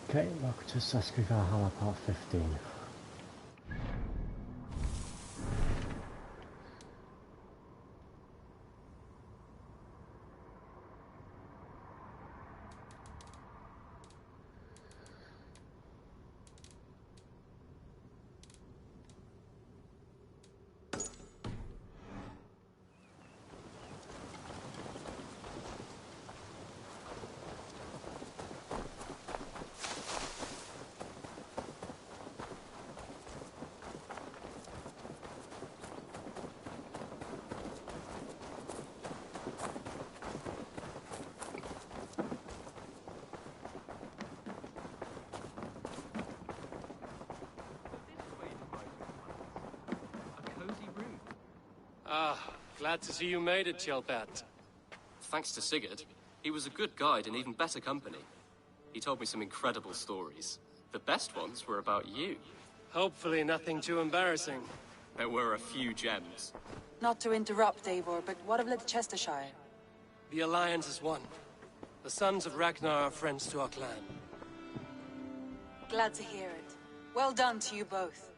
Okay, welcome to Valhalla-Part 15. Ah, glad to see you made it, Gilbert. Thanks to Sigurd. He was a good guide and even better company. He told me some incredible stories. The best ones were about you. Hopefully nothing too embarrassing. There were a few gems. Not to interrupt, Eivor, but what of Leicestershire? The Alliance is one. The sons of Ragnar are friends to our clan. Glad to hear it. Well done to you both.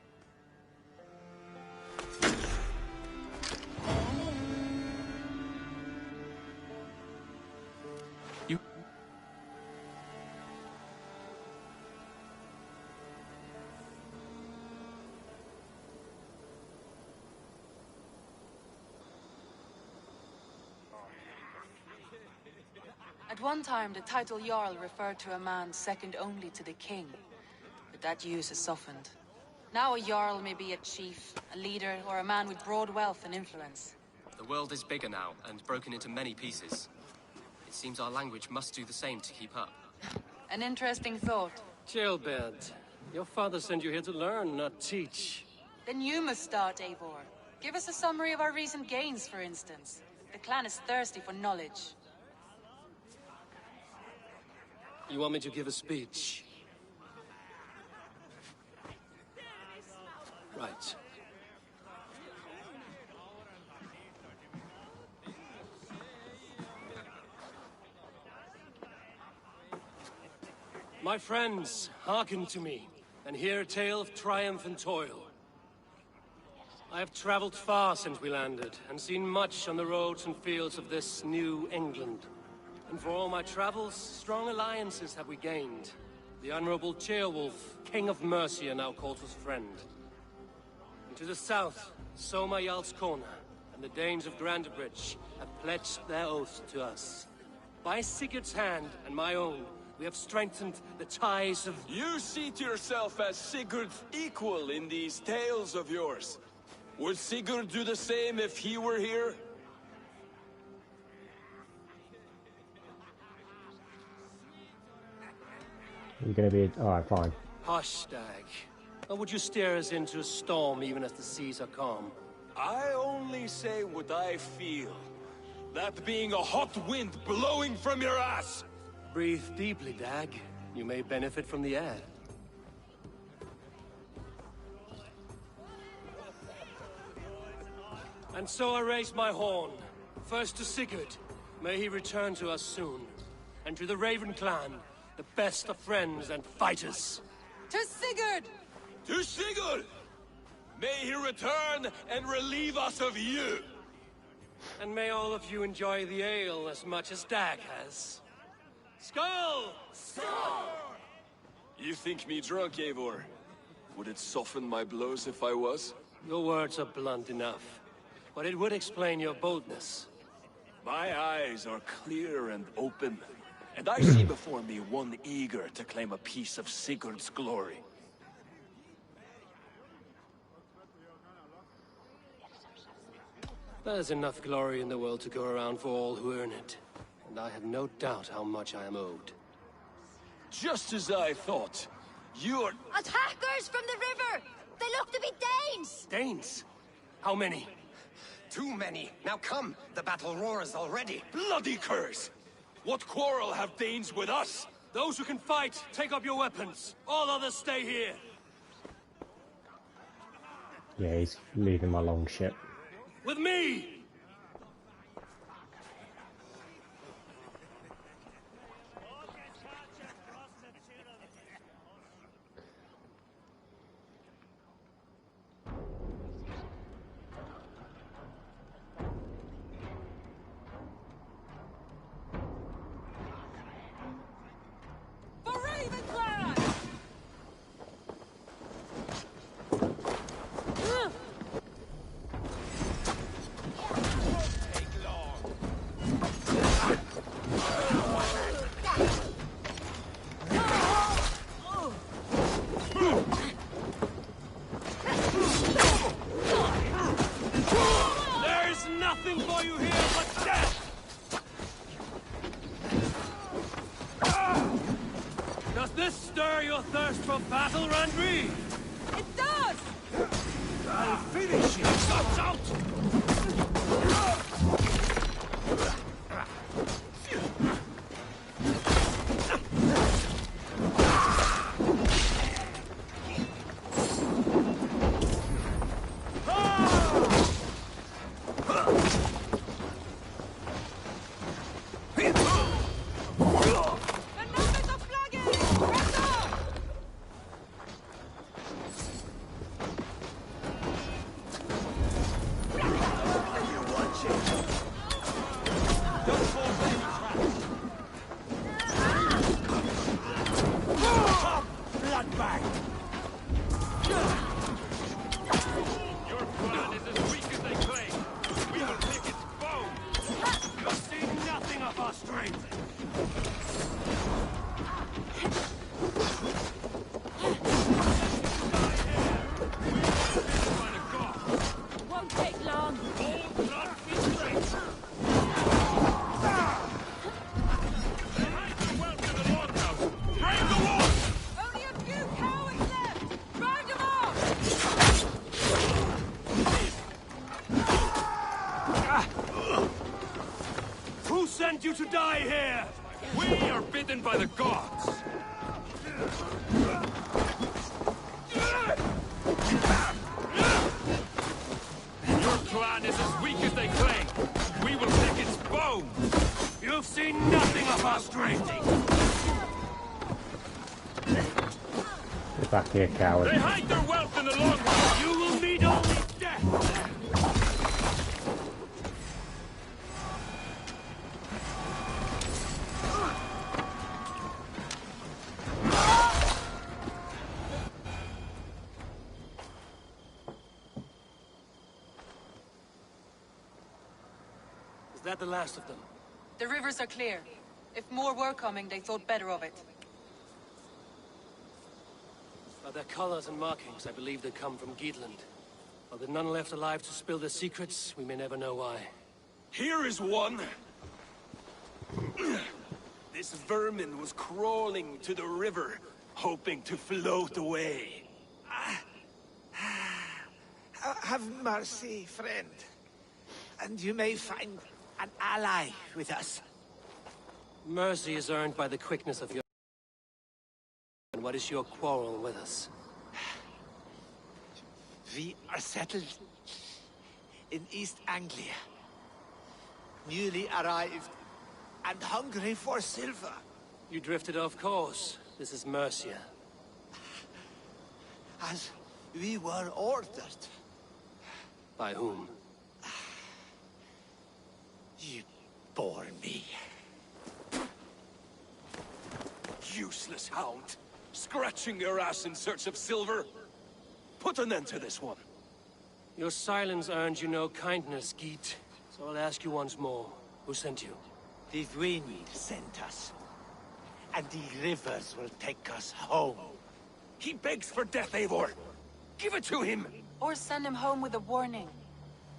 At one time, the title Jarl referred to a man second only to the king, but that use has softened. Now a Jarl may be a chief, a leader, or a man with broad wealth and influence. The world is bigger now, and broken into many pieces. It seems our language must do the same to keep up. An interesting thought. Gilbert, your father sent you here to learn, not teach. Then you must start, Eivor. Give us a summary of our recent gains, for instance. The clan is thirsty for knowledge. You want me to give a speech? Right. My friends, hearken to me, and hear a tale of triumph and toil. I have traveled far since we landed, and seen much on the roads and fields of this new England. And for all my travels, strong alliances have we gained. The Honorable Ceolwulf, King of Mercia, now calls us friend. And to the south, Soma Jarl's Corner, and the Danes of Grandebridge have pledged their oath to us. By Sigurd's hand and my own, we have strengthened the ties of... You seat yourself as Sigurd's equal in these tales of yours. Would Sigurd do the same if he were here? You're gonna be... Alright, fine. Hush, Dag. Or would you steer us into a storm even as the seas are calm? I only say what I feel. That being a hot wind blowing from your ass! Breathe deeply, Dag. You may benefit from the air. And so I raise my horn. First to Sigurd. May he return to us soon. And to the Raven clan, the best of friends and fighters. To Sigurd! To Sigurd! May he return and relieve us of you! And may all of you enjoy the ale as much as Dag has. Skull! Skull! You think me drunk, Eivor? Would it soften my blows if I was? Your words are blunt enough, but it would explain your boldness. My eyes are clear and open, and I see before me one eager to claim a piece of Sigurd's glory. There's enough glory in the world to go around for all who earn it, and I have no doubt how much I am owed. Just as I thought. You're... Attackers from the river! They look to be Danes! Danes? How many? Too many. Now come, the battle roars already. Bloody curse! What quarrel have Danes with us? Those who can fight, take up your weapons. All others stay here. Yeah, he's leaving my long ship. With me! this stir your thirst for battle, Randri? It does! I'll finish you! Watch out! The numbers are flagging! Press on! Bloodbag! Your plan is as weak as they claim. We will pick its bone. You'll see nothing of our strength. Won't take long. Only a few cowards left! Round them off! Who sent you to die here? We are bidden by the gods. Your clan is as weak as they claim. We will pick its bones. You've seen nothing of our strength. Get back here, coward. They hide their wealth in the long run. You will meet only death. Is that the last of them? The rivers are clear. If more were coming, they thought better of it. By their colors and markings, I believe they come from Geatland. While there are none left alive to spill their secrets, we may never know why. Here is one. This vermin was crawling to the river, hoping to float away. Have mercy, friend. And you may find an ally with us. Mercy is earned by the quickness of your... And what is your quarrel with us? We are settled in East Anglia. Newly arrived and hungry for silver. You drifted off course. This is Mercia. As we were ordered. By whom? You bore me. Useless hound. Scratching your ass in search of silver. Put an end to this one. Your silence earned you no kindness, Geet. So I'll ask you once more. Who sent you? The wind sent us. And the rivers will take us home. He begs for death, Eivor. Give it to him. Or send him home with a warning.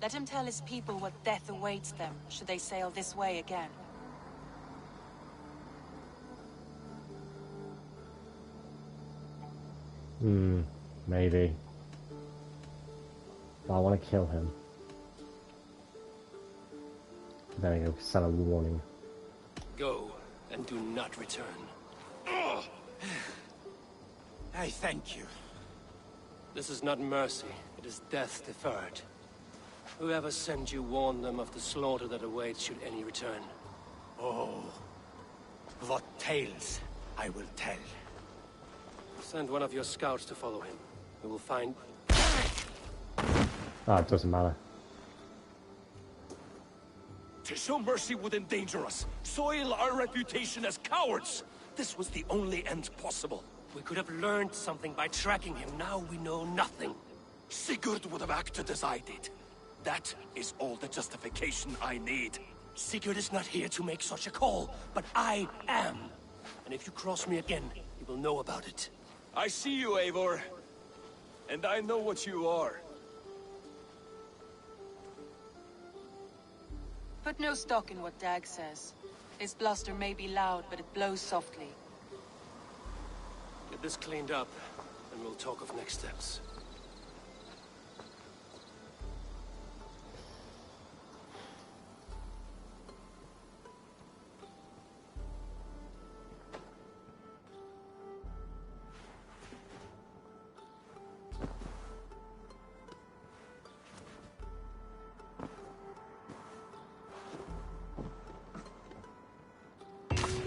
Let him tell his people what death awaits them, should they sail this way again. Maybe. But I want to kill him. Then I go send a warning. Go, and do not return. I thank you. This is not mercy, it is death deferred. Whoever sent you warned them of the slaughter that awaits should any return. Oh, what tales I will tell. Send one of your scouts to follow him. We will find... Ah, it doesn't matter. To show mercy would endanger us, soil our reputation as cowards. This was the only end possible. We could have learned something by tracking him. Now we know nothing. Sigurd would have acted as I did. That is all the justification I need. Sigurd is not here to make such a call, but I am. And if you cross me again, you will know about it. I see you, Eivor. And I know what you are. Put no stock in what Dag says. His bluster may be loud, but it blows softly. Get this cleaned up, and we'll talk of next steps.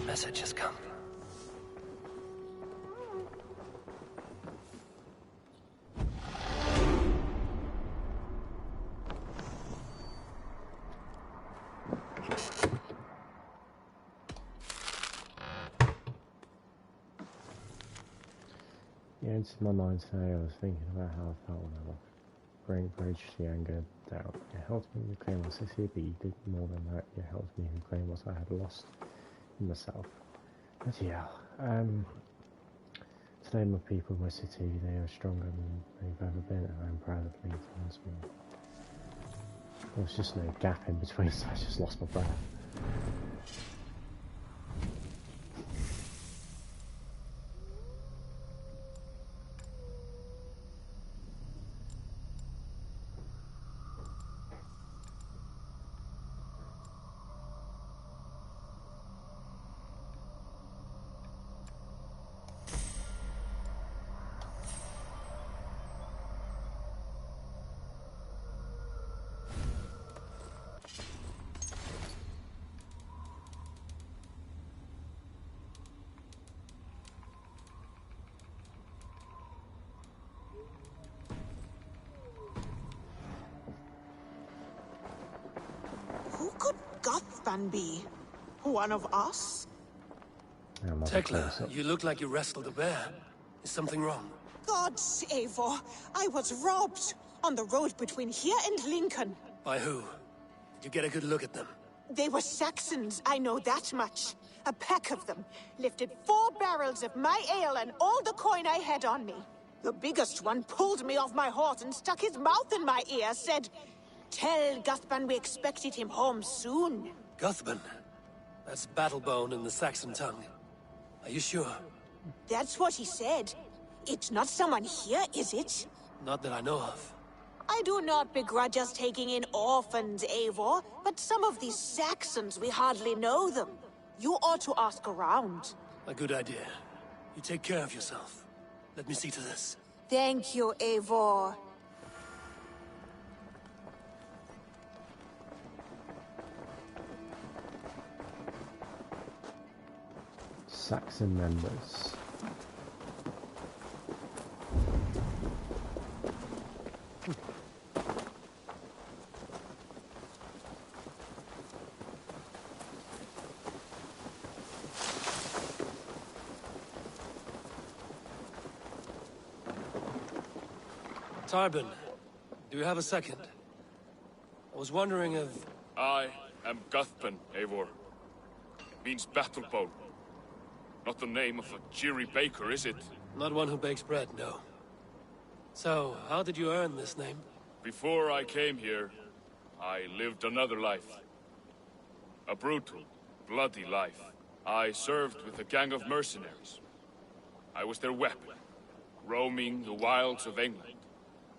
Message has come. Yeah, into my mind today, I was thinking about how I felt when I lost Bridge the anger down. You helped me reclaim my city, but you did more than that. You helped me reclaim what I had lost in myself. But yeah, today my people, my city, they are stronger than they've ever been, and I'm proud of leading once more. There was just no gap in between, so I just lost my breath. Who could Guthban be? One of us? Tekla, you look like you wrestled a bear. Is something wrong? God save her. I was robbed on the road between here and Lincoln. By who? Did you get a good look at them? They were Saxons, I know that much. A pack of them lifted 4 barrels of my ale and all the coin I had on me. The biggest one pulled me off my horse and stuck his mouth in my ear, said, "Tell Guthban we expected him home soon." Guthban? That's Battlebone in the Saxon tongue. Are you sure? That's what he said. It's not someone here, is it? Not that I know of. I do not begrudge us taking in orphans, Eivor, but some of these Saxons, we hardly know them. You ought to ask around. A good idea. You take care of yourself. Let me see to this. Thank you, Eivor. Saxon members. Tarbin, do you have a second? I was wondering if... I am Guthban, Eivor. It means battlebone. Not the name of a cheery baker, is it? Not one who bakes bread, no. So, how did you earn this name? Before I came here, I lived another life. A brutal, bloody life. I served with a gang of mercenaries. I was their weapon, roaming the wilds of England.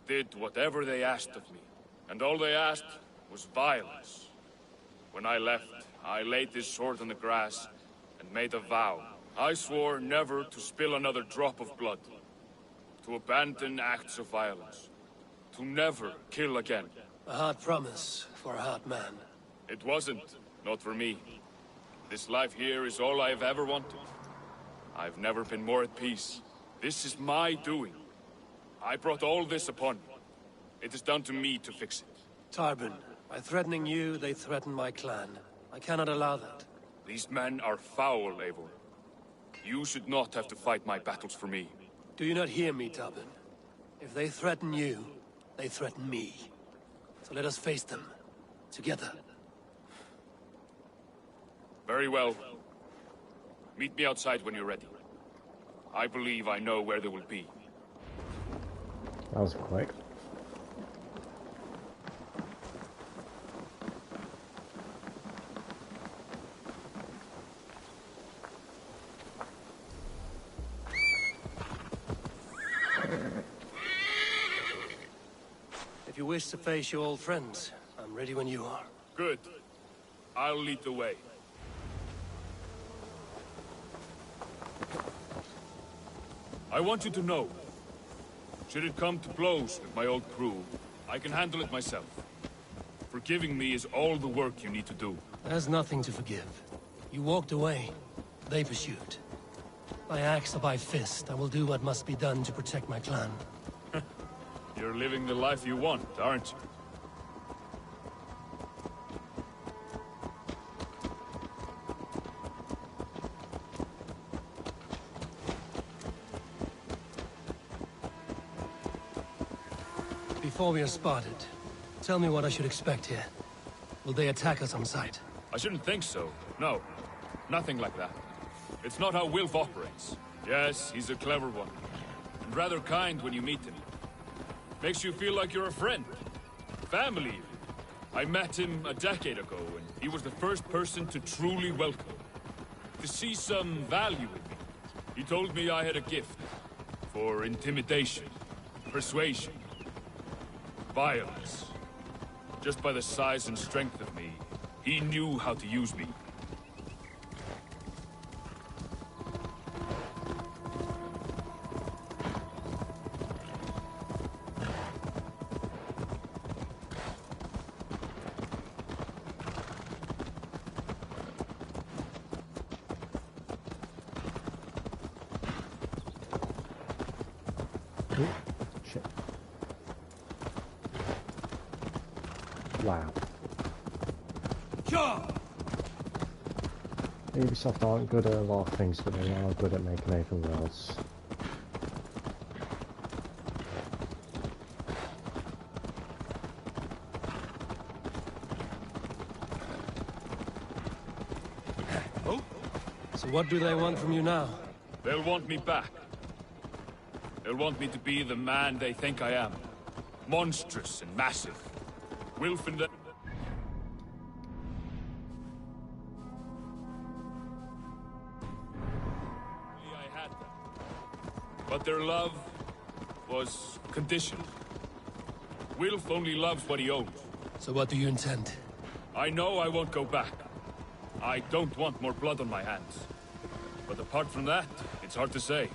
Did whatever they asked of me, and all they asked was violence. When I left, I laid this sword on the grass and made a vow. I swore never to spill another drop of blood, to abandon acts of violence, to never kill again. A hard promise for a hard man. It wasn't, not for me. This life here is all I've ever wanted. I've never been more at peace. This is my doing. I brought all this upon me. It is down to me to fix it. Tarbin, by threatening you, they threaten my clan. I cannot allow that. These men are foul, Eivor. You should not have to fight my battles for me. Do you not hear me, Tarbin? If they threaten you, they threaten me. So let us face them. Together. Very well. Meet me outside when you're ready. I believe I know where they will be. That was quick. you wish to face your old friends, I'm ready when you are. Good. I'll lead the way. I want you to know, should it come to blows with my old crew, I can handle it myself. Forgiving me is all the work you need to do. There's nothing to forgive. You walked away. They pursued. By axe or by fist, I will do what must be done to protect my clan. You're living the life you want, aren't you? Before we are spotted, tell me what I should expect here. Will they attack us on sight? I shouldn't think so. No. Nothing like that. It's not how Wilf operates. Yes, he's a clever one. And rather kind when you meet him. Makes you feel like you're a friend. Family, even. I met him a decade ago, and he was the first person to truly welcome me. To see some value in me. He told me I had a gift. For intimidation. Persuasion. Violence. Just by the size and strength of me, he knew how to use me. Ooh, shit. Wow. Ubisoft aren't good at a lot of things, but they are good at making open worlds. Oh? So what do they want from you now? They'll want me back. They'll want me to be the man they think I am. Monstrous and massive. Wilf and the... I had them. But their love was conditional. Wilf only loves what he owns. So what do you intend? I know I won't go back. I don't want more blood on my hands. But apart from that, it's hard to say.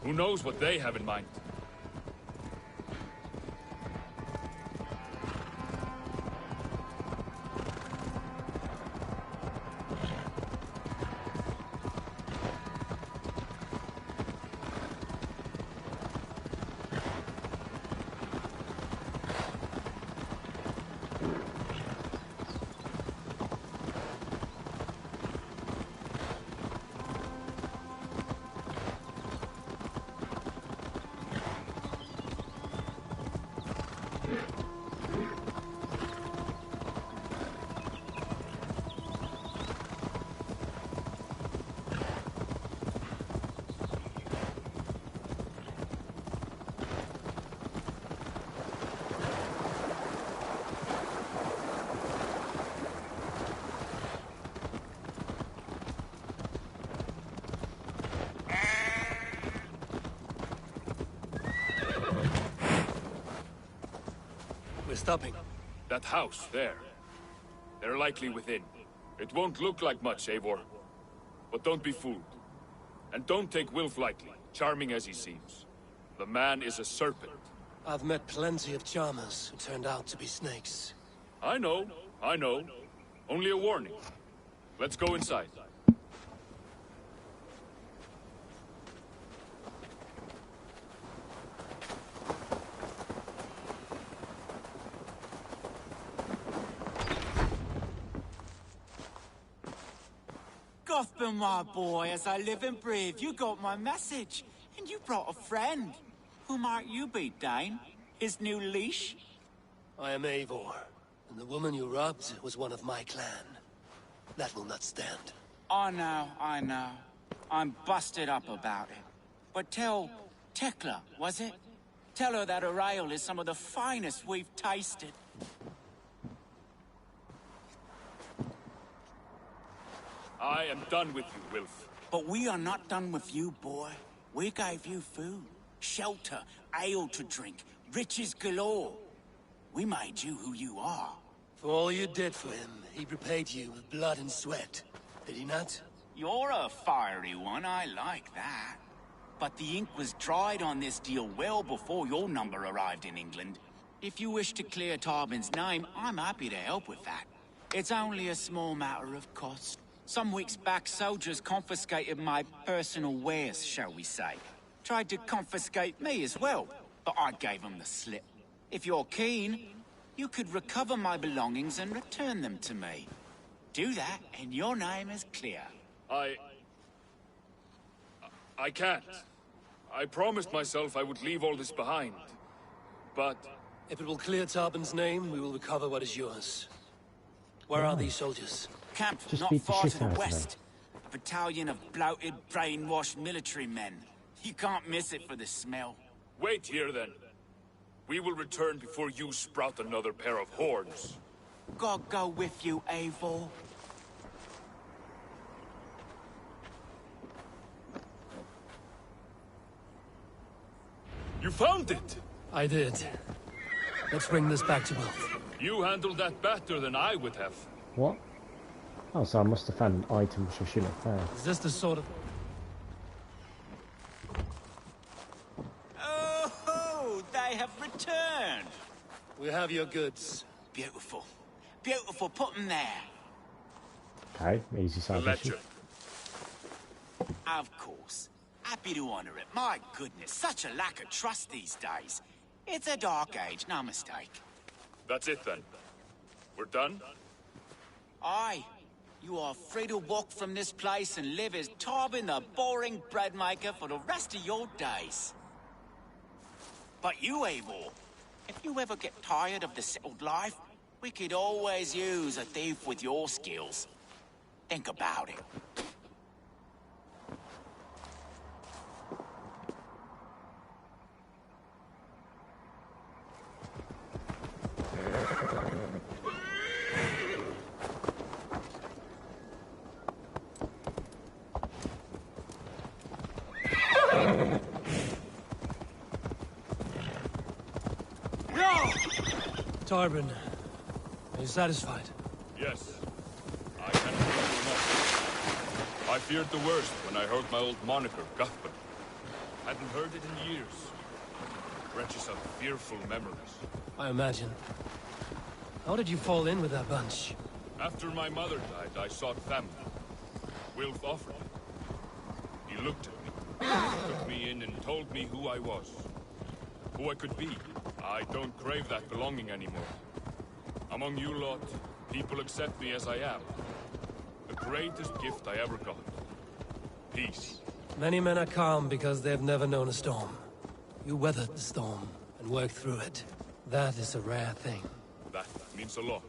Who knows what they have in mind? We're stopping. That house, there. They're likely within. It won't look like much, Eivor. But don't be fooled. And don't take Wilf lightly, charming as he seems. The man is a serpent. I've met plenty of charmers who turned out to be snakes. I know. Only a warning. Let's go inside. Gotham, my boy, as I live and breathe, you got my message. And you brought a friend. Who might you be, Dane? His new leash? I am Eivor, and the woman you robbed was one of my clan. That will not stand. I know. I'm busted up about it. But tell Tekla, was it? Tell her that her ale is some of the finest we've tasted. I am done with you, Wilf. But we are not done with you, boy. We gave you food, shelter, ale to drink, riches galore. We made you who you are. For all you did for him, he repaid you with blood and sweat. Did he not? You're a fiery one, I like that. But the ink was dried on this deal well before your number arrived in England. If you wish to clear Tarbin's name, I'm happy to help with that. It's only a small matter of cost. Some weeks back, soldiers confiscated my personal wares, shall we say. Tried to confiscate me as well, but I gave them the slip. If you're keen, you could recover my belongings and return them to me. Do that, and your name is clear. I can't. I promised myself I would leave all this behind. But... If it will clear Tarbin's name, we will recover what is yours. Where are these soldiers? Camped Just not beat the far shit to the out of west. A battalion of bloated, brainwashed military men. You can't miss it for the smell. wait here then. We will return before you sprout another pair of horns. God go with you, Eivor. You found it! I did. Let's bring this back to Wolf. You handled that better than I would have. What? Oh, so I must have found an item which I shouldn't have found. Is this the sort of... Oh, they have returned. We have your goods. Beautiful. Beautiful, put them there. Okay, easy side mission. Ledger. Of course. Happy to honor it. My goodness, such a lack of trust these days. It's a dark age, no mistake. That's it then. We're done? Aye. You are free to walk from this place and live as Tarbin the boring bread maker for the rest of your days. But you, Eivor, if you ever get tired of the settled life, we could always use a thief with your skills. Think about it. Tarbin, are you satisfied? Yes. I cannot remember enough. I feared the worst when I heard my old moniker, Guthman. Hadn't heard it in years. Wrenches of fearful memories. I imagine. How did you fall in with that bunch? After my mother died, I sought family. Wilf offered it. He looked at me, took me in and told me who I was. Who I could be. I don't crave that belonging anymore. Among you lot, people accept me as I am. The greatest gift I ever got. Peace. Many men are calm because they've never known a storm. You weathered the storm and worked through it. That is a rare thing. That means a lot.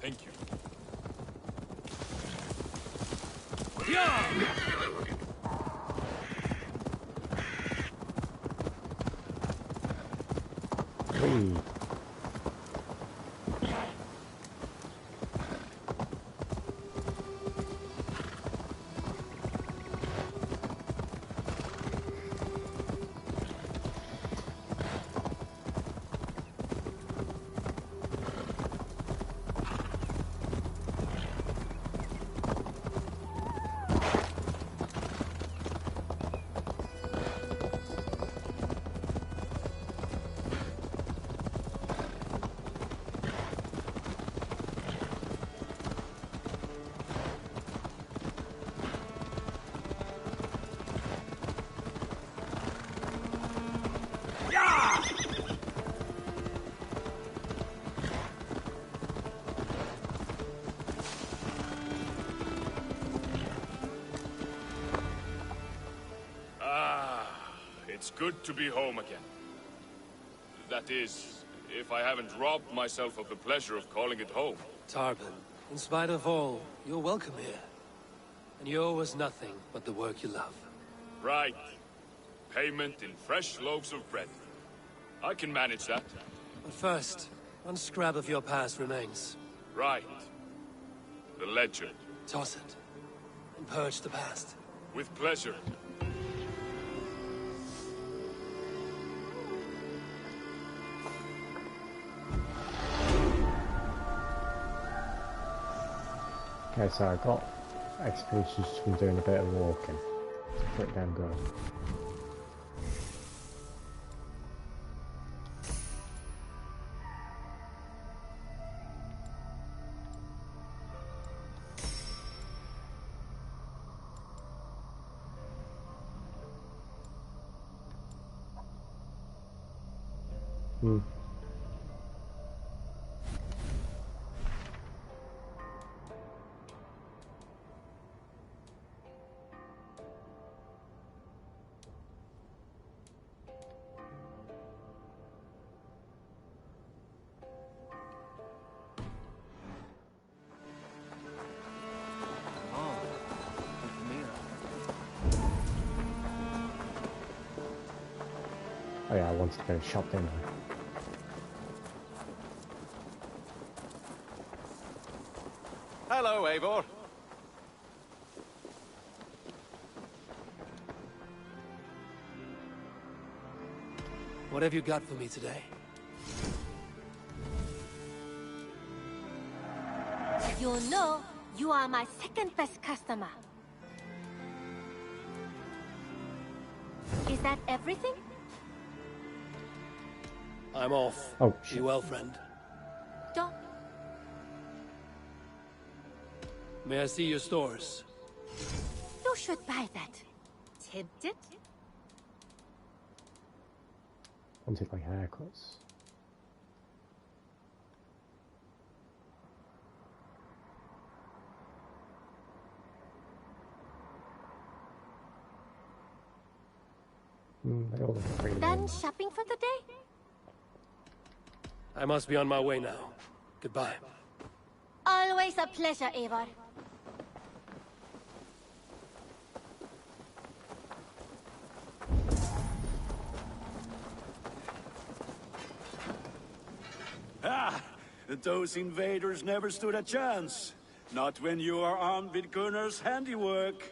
Thank you. Whee! It's good to be home again. That is, if I haven't robbed myself of the pleasure of calling it home. Tarbin, in spite of all, you're welcome here. And you owe us nothing but the work you love. Right. Payment in fresh loaves of bread. I can manage that. But first, one scrap of your past remains. Right. The ledger. Toss it, and purge the past. With pleasure. Yeah, so I got XP just from doing a bit of walking. It's pretty damn good. Hmm. Oh yeah, I wanted to go shop, didn't I? Hello, Eivor. What have you got for me today? You know, you are my second best customer. Is that everything? I'm off. Oh, Be well, friend. Don't. May I see your stores? You should buy that. Tempted? Wanted like haircuts. They all look pretty Done normal. shopping for the day? I must be on my way now. Goodbye. Always a pleasure, Eivor. Ah! Those invaders never stood a chance. Not when you are armed with Gunnar's handiwork.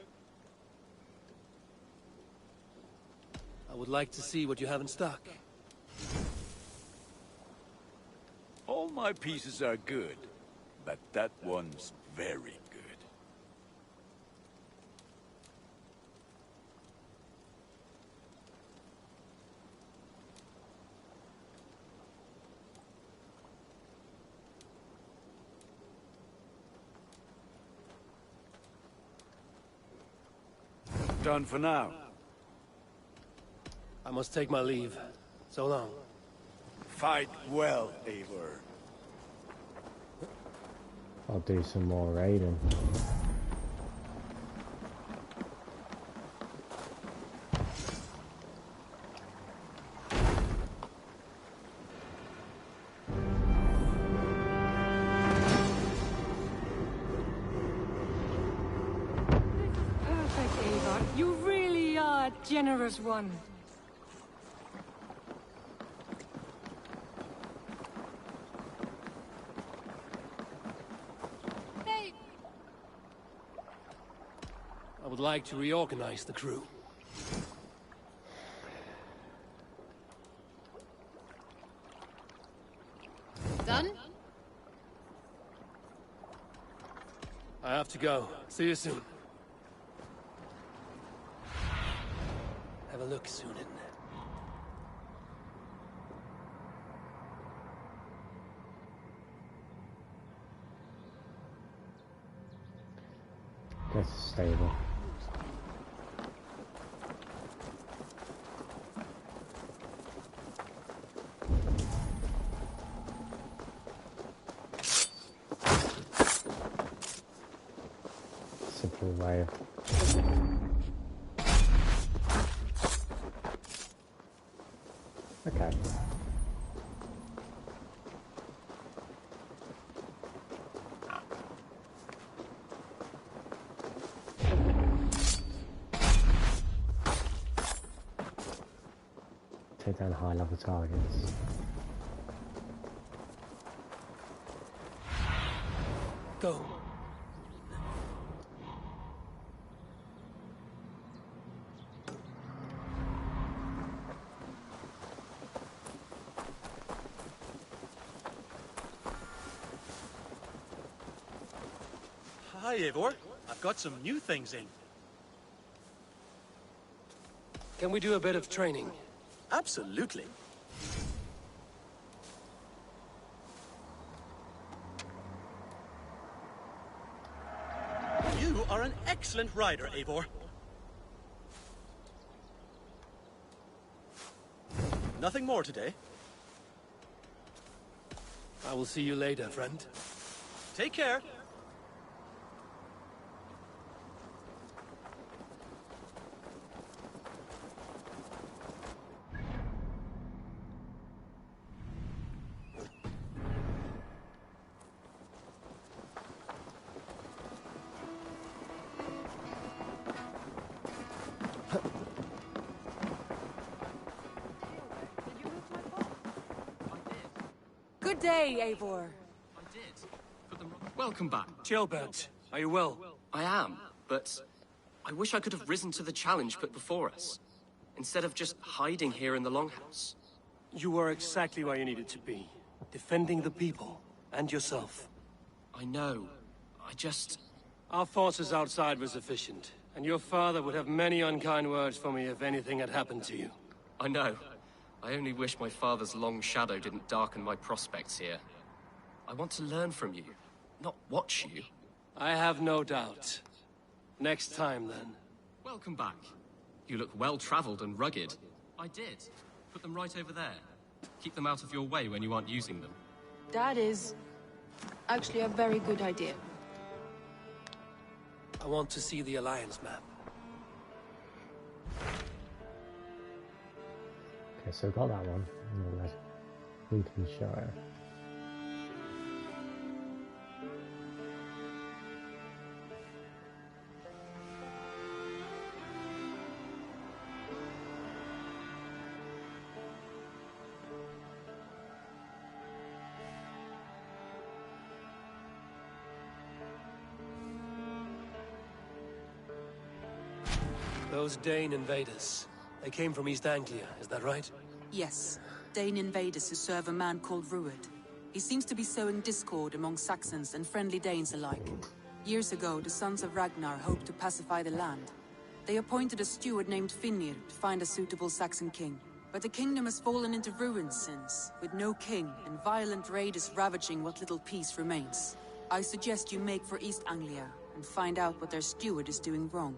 I would like to see what you have in stock. All my pieces are good, but that one's very good. Done for now. I must take my leave. So long. Fight well, Eivor. I'll do some more raiding. Perfect, Eivor. You really are a generous one. I would like to reorganize the crew. Done? I have to go. See you soon. Have a look, Sunan. Guess it's stable. Simple way of... Okay. Take down high level targets. Go. Hi, Eivor. I've got some new things in. Can we do a bit of training? Absolutely. You are an excellent rider, Eivor. Nothing more today. I will see you later, friend. Take care. Good day, Eivor. I did. Put them... Welcome back. Gilbert, are you well? I am, but I wish I could have risen to the challenge put before us, instead of just hiding here in the Longhouse. You were exactly where you needed to be, defending the people and yourself. I know. I just... Our forces outside were sufficient, and your father would have many unkind words for me if anything had happened to you. I know. I only wish my father's long shadow didn't darken my prospects here. I want to learn from you, not watch you. I have no doubt. Next time, then. Welcome back. You look well-traveled and rugged. I did. Put them right over there. Keep them out of your way when you aren't using them. That is actually a very good idea. I want to see the Alliance map. Okay, so got that one. And then Lincolnshire. Those Dane invaders. They came from East Anglia, is that right? Yes. Dane invaders who serve a man called Rued. He seems to be sowing discord among Saxons and friendly Danes alike. Years ago, the sons of Ragnar hoped to pacify the land. They appointed a steward named Finnir to find a suitable Saxon king. But the kingdom has fallen into ruins since, with no king and violent raiders ravaging what little peace remains. I suggest you make for East Anglia and find out what their steward is doing wrong.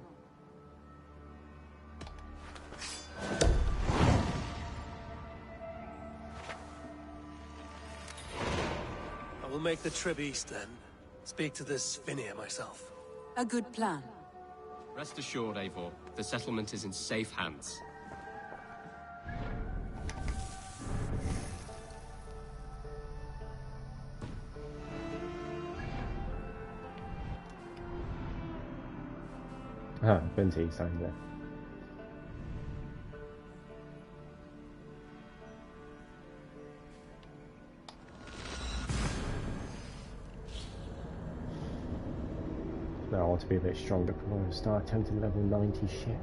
I will make the trip east then. Speak to this Finnir myself. A good plan. Rest assured, Eivor, the settlement is in safe hands. Ah, Binti signed there. Now I want to be a bit stronger before I start attempting level 90 shit.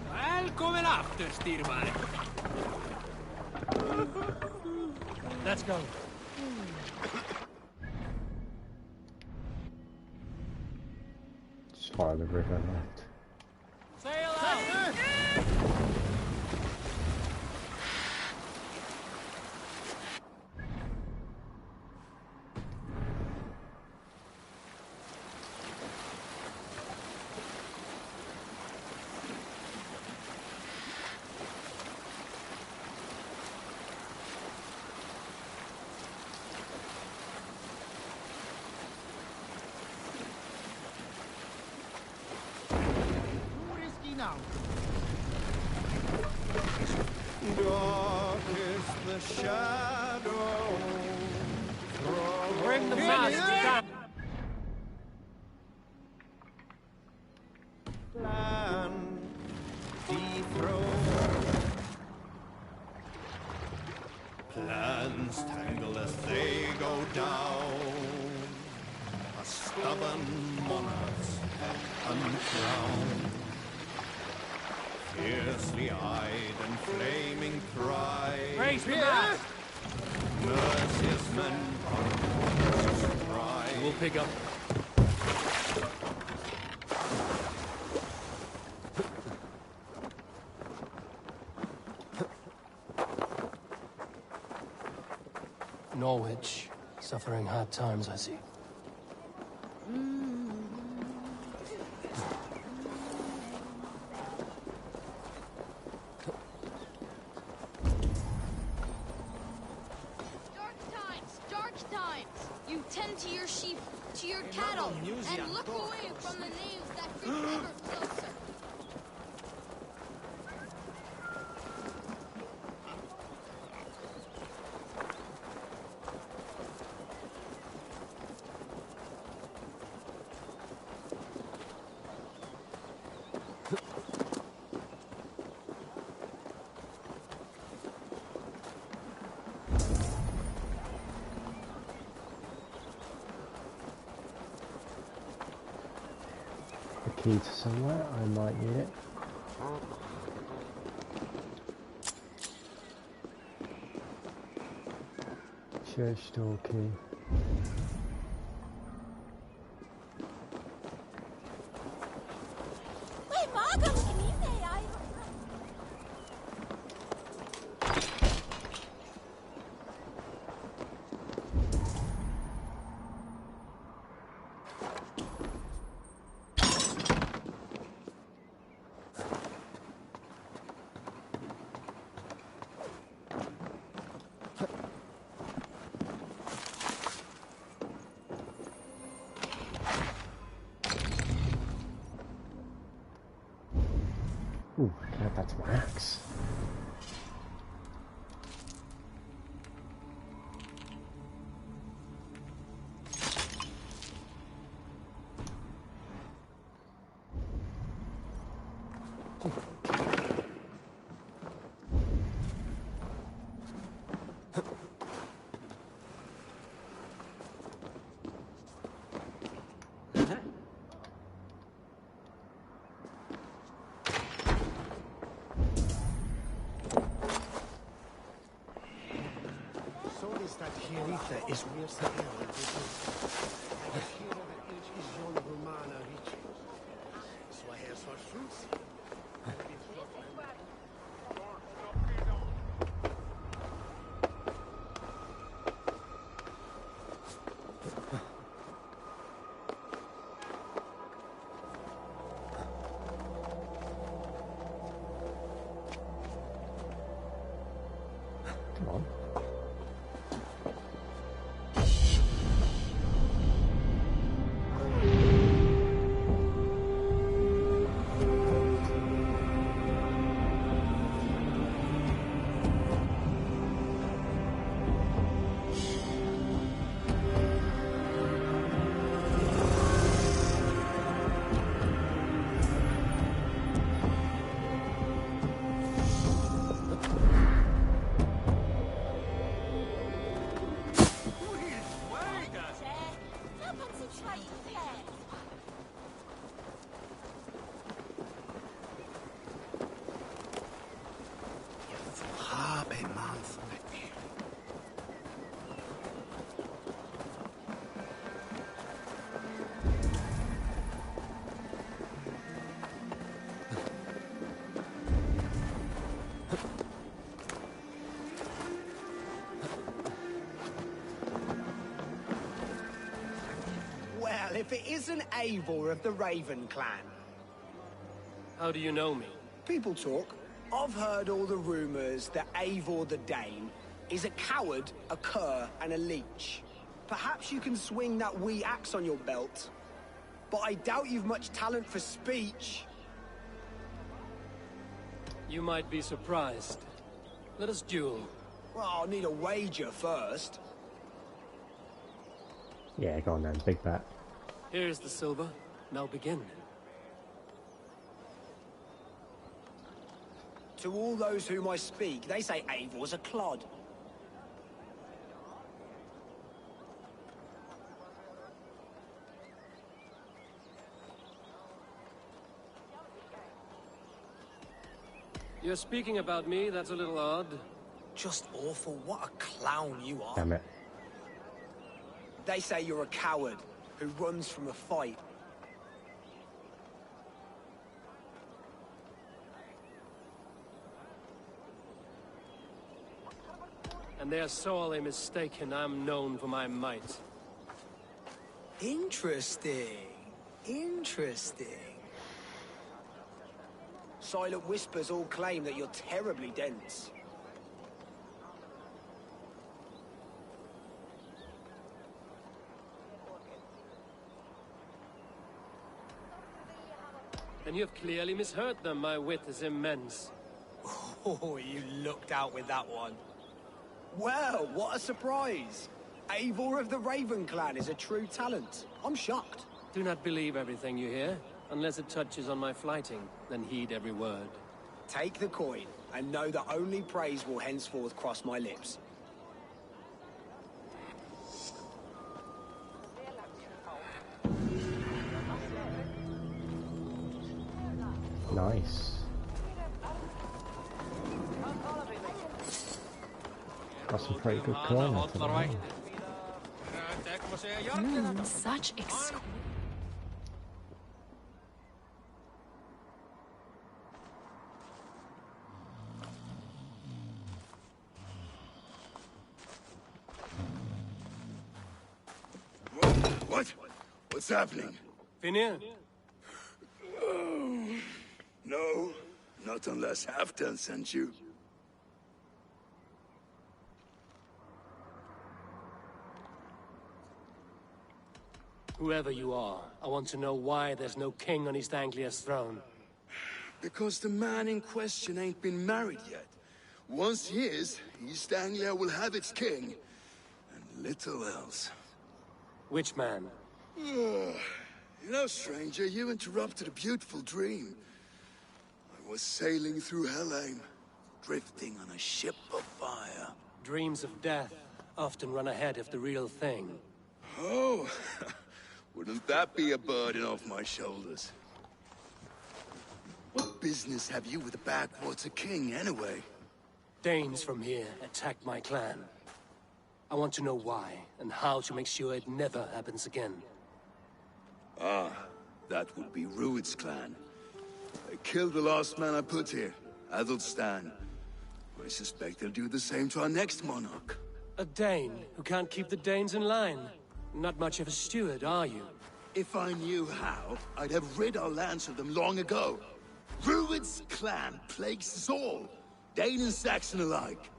Välkommen after, Styrman. Let's go. Just follow the river left. Sail out! Dark is the shadow. Bring the mask down. Land dethroned. Plans tangle as they go down. A stubborn monarch's head uncrowned. fiercely eyed and flaming cry. Raise the mast! Mercious men cry. We'll pick up. Norwich, suffering hard times, I see. Dark times! You tend to your sheep, to your cattle, and look away from the knaves that creep ever closer. Key to somewhere, I might need it. Church door key. Ooh, I can add that to my axe. is where the hell it is. I hear that each is John Romana reaching. So I have some fruits. Come on. Well, if it isn't Eivor of the Raven clan. How do you know me? People talk. I've heard all the rumors that Eivor the Dane is a coward, a cur, and a leech. Perhaps you can swing that wee axe on your belt. But I doubt you've much talent for speech. You might be surprised. Let us duel. Well, I'll need a wager first. Yeah, go on then, big bet. Here's the silver. Now begin. To all those whom I speak, they say Eivor's a clod. You're speaking about me, that's a little odd. Just awful. What a clown you are. Damn it. They say you're a coward who runs from a fight. And they're sorely mistaken. I'm known for my might. Interesting. Interesting. Silent whispers all claim that you're terribly dense. And you've clearly misheard them. My wit is immense. Oh, you looked out with that one. Well, what a surprise. Eivor of the Raven Clan is a true talent. I'm shocked. Do not believe everything you hear. Unless it touches on my flighting, then heed every word. Take the coin, and know that only praise will henceforth cross my lips. Nice. Got some pretty good coin after that. Such exquisite. What? What's happening? Finir? Oh, no, not unless Halfdan sent you. Whoever you are, I want to know why there's no king on East Anglia's throne. Because the man in question ain't been married yet. Once he is, East Anglia will have its king, and little else. Which man? You know, stranger, you interrupted a beautiful dream. I was sailing through Helheim, drifting on a ship of fire. Dreams of death often run ahead of the real thing. Oh, wouldn't that be a burden off my shoulders? What business have you with the backwater king, anyway? Danes from here attacked my clan. I want to know why, and how to make sure it never happens again. Ah, that would be Rued's clan. They killed the last man I put here, Athelstan. I suspect they'll do the same to our next monarch. A Dane who can't keep the Danes in line. Not much of a steward, are you? If I knew how, I'd have rid our lands of them long ago. Rued's clan plagues us all, Dane and Saxon alike.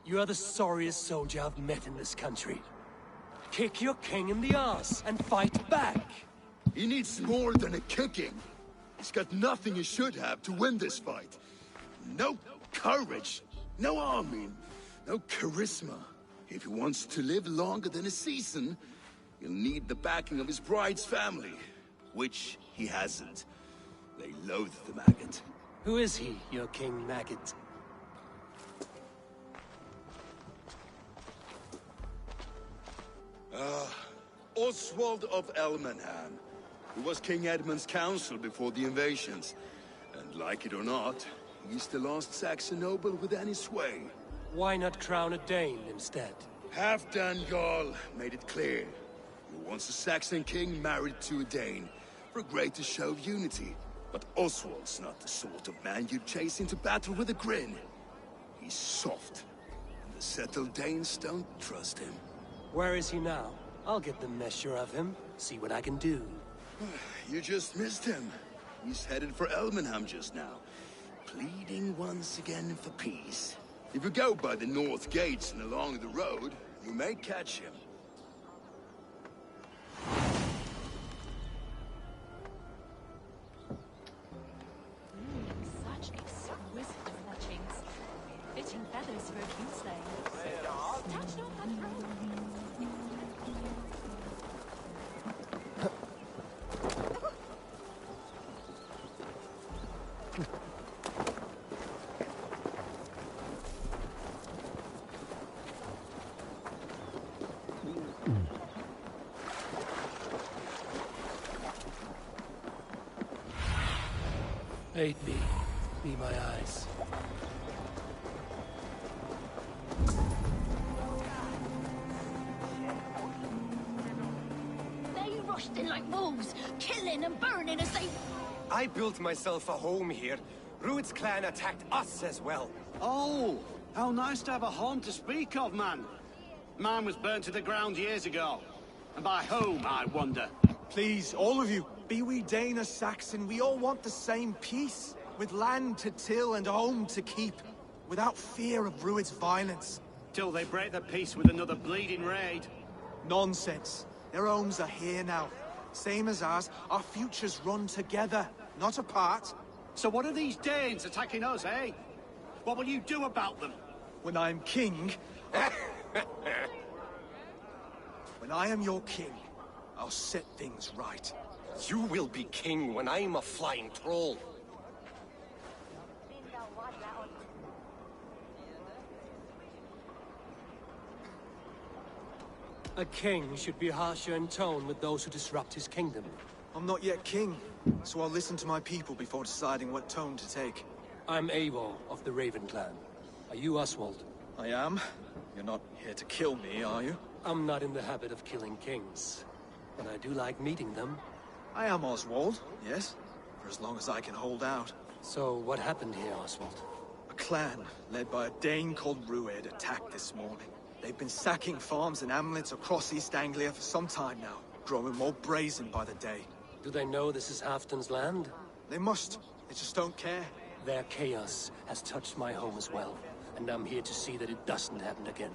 You are the sorriest soldier I've met in this country. Kick your king in the arse and fight back! He needs more than a kicking. He's got nothing he should have to win this fight. No courage, no army, no charisma. If he wants to live longer than a season, he'll need the backing of his bride's family, which he hasn't. They loathe the maggot. Who is he, your King Maggot? Oswald of Elmenham, who was King Edmund's counsel before the invasions. And like it or not, he's the last Saxon noble with any sway. Why not crown a Dane instead? Halfdan Jarl made it clear. He wants a Saxon king married to a Dane, for a greater show of unity. But Oswald's not the sort of man you'd chase into battle with a grin. He's soft, and the settled Danes don't trust him. Where is he now? I'll get the measure of him, see what I can do. You just missed him. He's headed for Elmenham just now, pleading once again for peace. If you go by the north gates and along the road, you may catch him. Such exquisite fletchings. Fitting feathers for a kinslaying. Touch not that robe. Aid me. Be my eyes. rushed in like wolves, killing and burning as they... I built myself a home here. Rued's clan attacked us as well. Oh, how nice to have a home to speak of, man. Mine was burnt to the ground years ago. And by whom, I wonder? Please, all of you, be we Dane or Saxon, we all want the same peace. With land to till and home to keep. Without fear of Rued's violence. Till they break the peace with another bleeding raid. Nonsense. Their homes are here now. Same as ours, our futures run together, not apart. So what are these Danes attacking us, eh? What will you do about them? When I am king... when I am your king, I'll set things right. You will be king when I'm a flying troll. A king should be harsher in tone with those who disrupt his kingdom. I'm not yet king, so I'll listen to my people before deciding what tone to take. I'm Eivor of the Raven clan. Are you Oswald? I am. You're not here to kill me, are you? I'm not in the habit of killing kings, but I do like meeting them. I am Oswald, yes, for as long as I can hold out. So what happened here, Oswald? A clan, led by a Dane called Rued, attacked this morning. They've been sacking farms and hamlets across East Anglia for some time now, growing more brazen by the day. Do they know this is Halfdan's land? They must. They just don't care. Their chaos has touched my home as well, and I'm here to see that it doesn't happen again.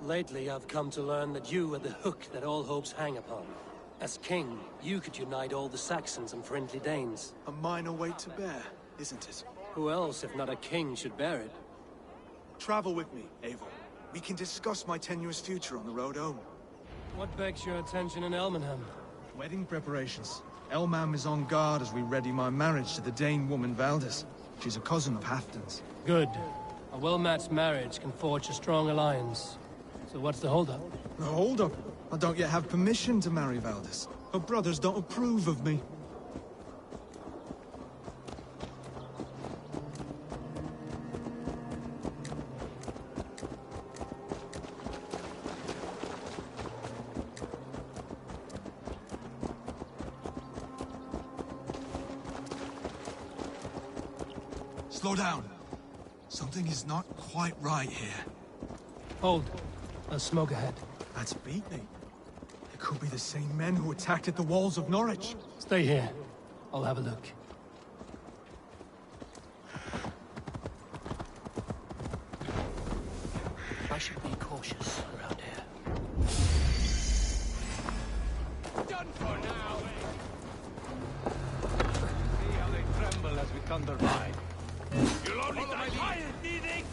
Lately, I've come to learn that you are the hook that all hopes hang upon. As king, you could unite all the Saxons and friendly Danes. A minor weight to bear, isn't it? Who else, if not a king, should bear it? Travel with me, Eivor. We can discuss my tenuous future on the road home. What begs your attention in Elmenham? Wedding preparations. Elmam is on guard as we ready my marriage to the Dane woman Valdis. She's a cousin of Halfdan's. Good. A well-matched marriage can forge a strong alliance. So what's the holdup? The holdup? I don't yet have permission to marry Valdis. Her brothers don't approve of me. Slow down. Something is not quite right here. Hold. There's smoke ahead. That's Beatley. It could be the same men who attacked at the walls of Norwich. Stay here. I'll have a look. I should be cautious around here. Done for now. See how they tremble as we thunder by. You'll only die fire thieving!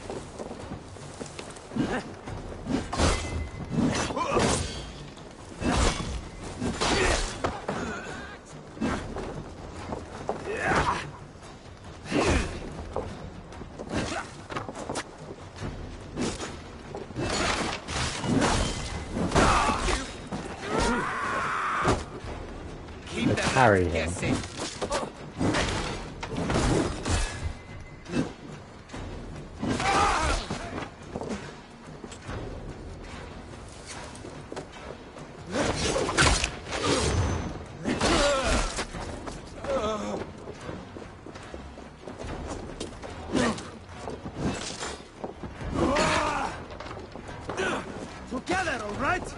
Carry him. Together, all right?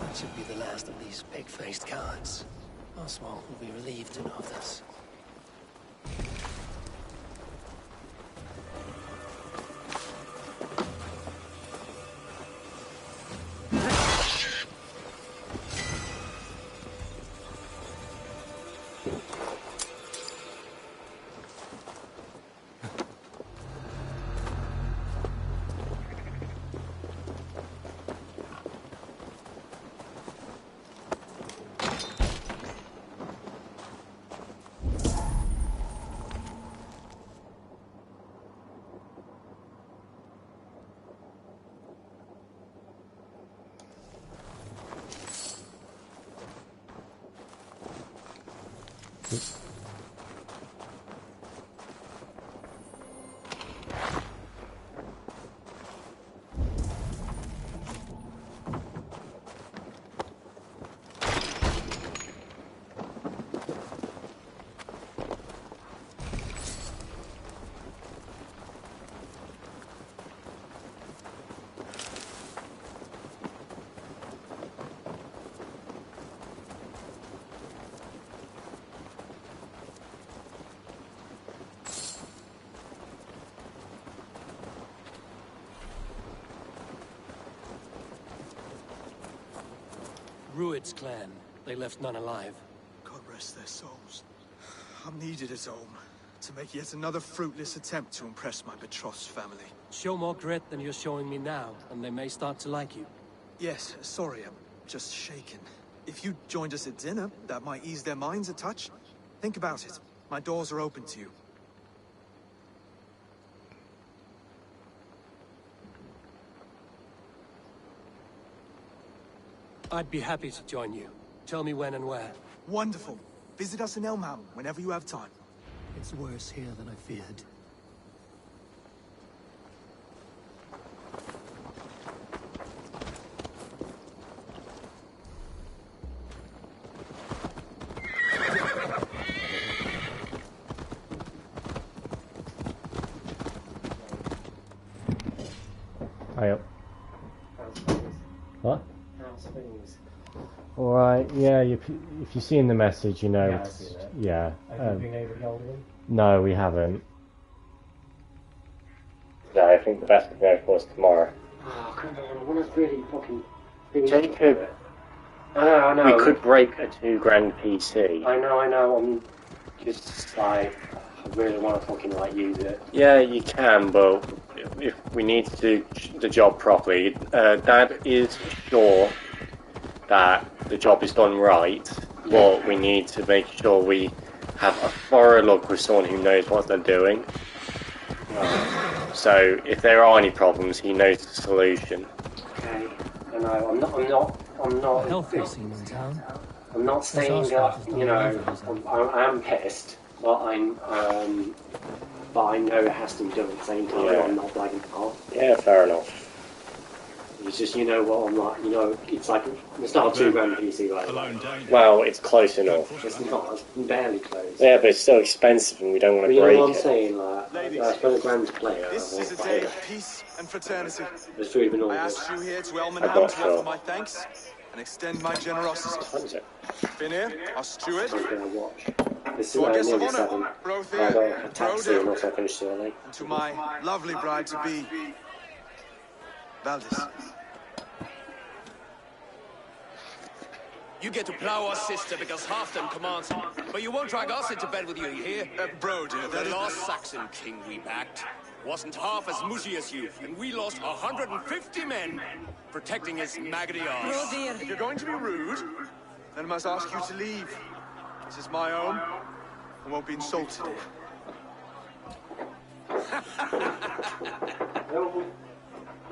That should be the last of these pig-faced cowards. Oswald will be relieved to know of this. Rued's clan. They left none alive. God rest their souls. I'm needed as home to make yet another fruitless attempt to impress my betrothed's family. Show more grit than you're showing me now, and they may start to like you. Yes, sorry, I'm just shaken. If you joined us at dinner, that might ease their minds a touch. Think about it. My doors are open to you. I'd be happy to join you. Tell me when and where. Wonderful. Visit us in Elmham whenever you have time. It's worse here than I feared. Hi up. What? Alright, yeah, if you've seen the message, you know, Yeah, I've seen it. yeah. Have you been able to get hold of him? No, we haven't. No, I think the best we can go for is tomorrow. Oh, come on, I want to really fucking... Jacob, I know. we could break a $2,000 PC. I know, I'm just like... I really want to fucking, like, use it. Yeah, you can, but if we need to do the job properly, Dad is sure that the job is done right, but we need to make sure we have a thorough look with someone who knows what they're doing. So if there are any problems, he knows the solution. Okay, I know, I'm not... Healthy scene in town. I'm not saying that, you know, I am pissed, but I know it has to be done at the same time. Yeah. I'm not blagging it off. Yeah, fair enough. It's just, you know what, I'm like, you know, it's like, it's not a $2,000 PC, right? Well, it's close enough. It's not, it's barely close. Yeah, but it's still expensive and we don't want But to you know break what I'm it. saying, like, I spent $1,000 to play it. This is a day of peace and fraternity. There's food and all I this. asked you here to I Elmham got to offer sure. my thanks and extend my generosity. What is it? Finir, our steward. Something I watch. This is To our guest of nearly honor, 7. Brother, I got a taxi Broder, and also finished early. and to my lovely bride-to-be, Valdis. You get to plow our sister because half them commands it. But you won't drag us into bed with you, you hear? Broder, The last Saxon king we backed wasn't half as mushy as you, and we lost 150 men protecting his maggoty arse. If you're going to be rude, then I must ask you to leave. This is my home. I won't be insulted here.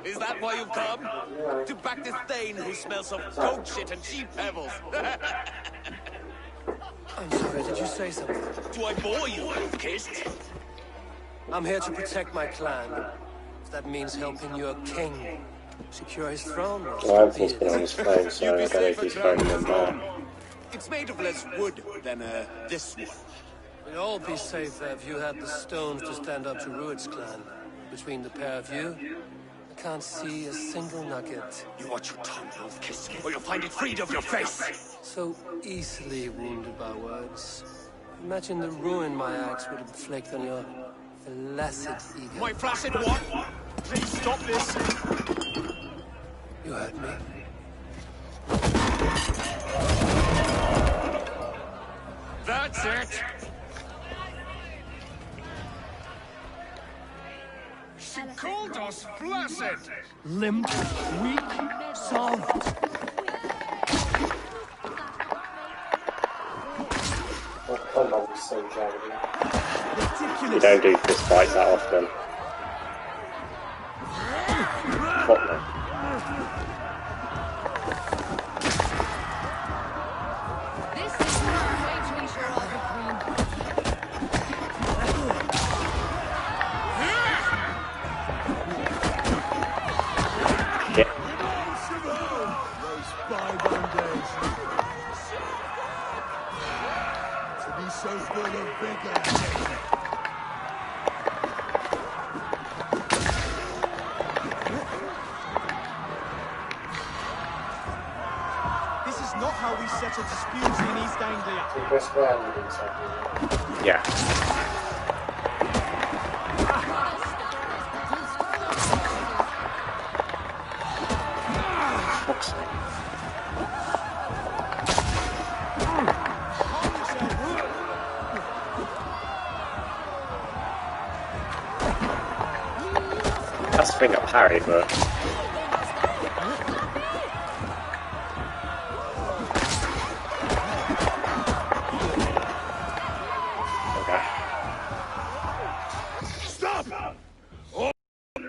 Is that why you've come? To back this Thane who smells of goat shit and cheap pebbles? I'm sorry, did you say something? Do I bore you, kissed? I'm here to protect my clan. If that means helping your king secure his throne, Well, Anthony's been on his phone, so I don't know if he's phoning him back. It's made of less wood than this one. we'd all be safer if you had the stones to stand up to Rued's clan. Between the pair of you, I can't see a single nugget. You watch your tongue, old kiss, or you'll find it freed of your face. So easily wounded by words. Imagine the ruin my axe would inflict on your flaccid ego. My flaccid what? Please stop this. You heard me. That's it. She called us flaccid. Limp, weak, soft. You don't do fist fights that often. What the? This is not way to ensure all the green full of vigor. Not how we settle disputes in East Anglia. Yeah. That's the thing up Harry, but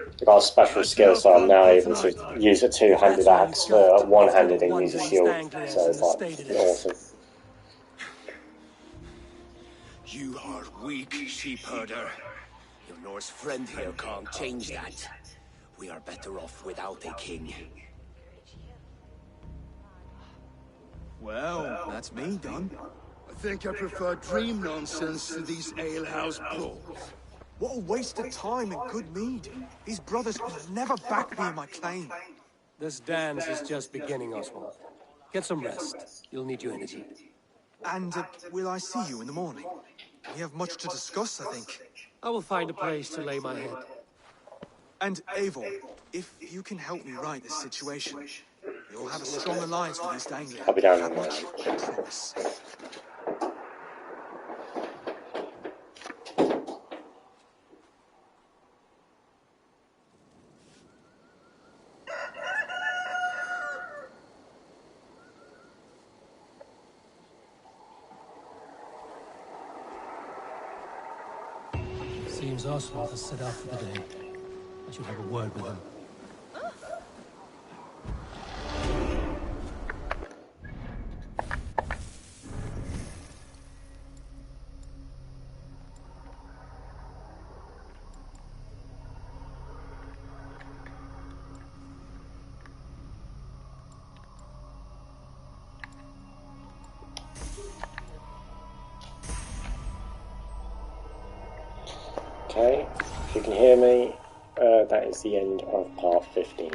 I got a special skill, so I'm now able to use a two-handed axe for one-handed and use a shield. So it's like awesome. You are weak, sheep herder. Your Norse friend here can't change that. We are better off without a king. Well, that's me done. I think I prefer dream nonsense to these alehouse brawls. What a waste of time and good mead. These brothers could never back me in my claim. This dance is just beginning, Oswald. Get some rest. You'll need your energy. And will I see you in the morning? We have much to discuss, I think. I will find a place to lay my head. And Eivor, if you can help me right this situation, you'll have a strong alliance with East Anglia. I'll be down That in much, I promise. Seems Oswald has set out for the day. I should have a word with him. Okay, if you can hear me, that is the end of part 15.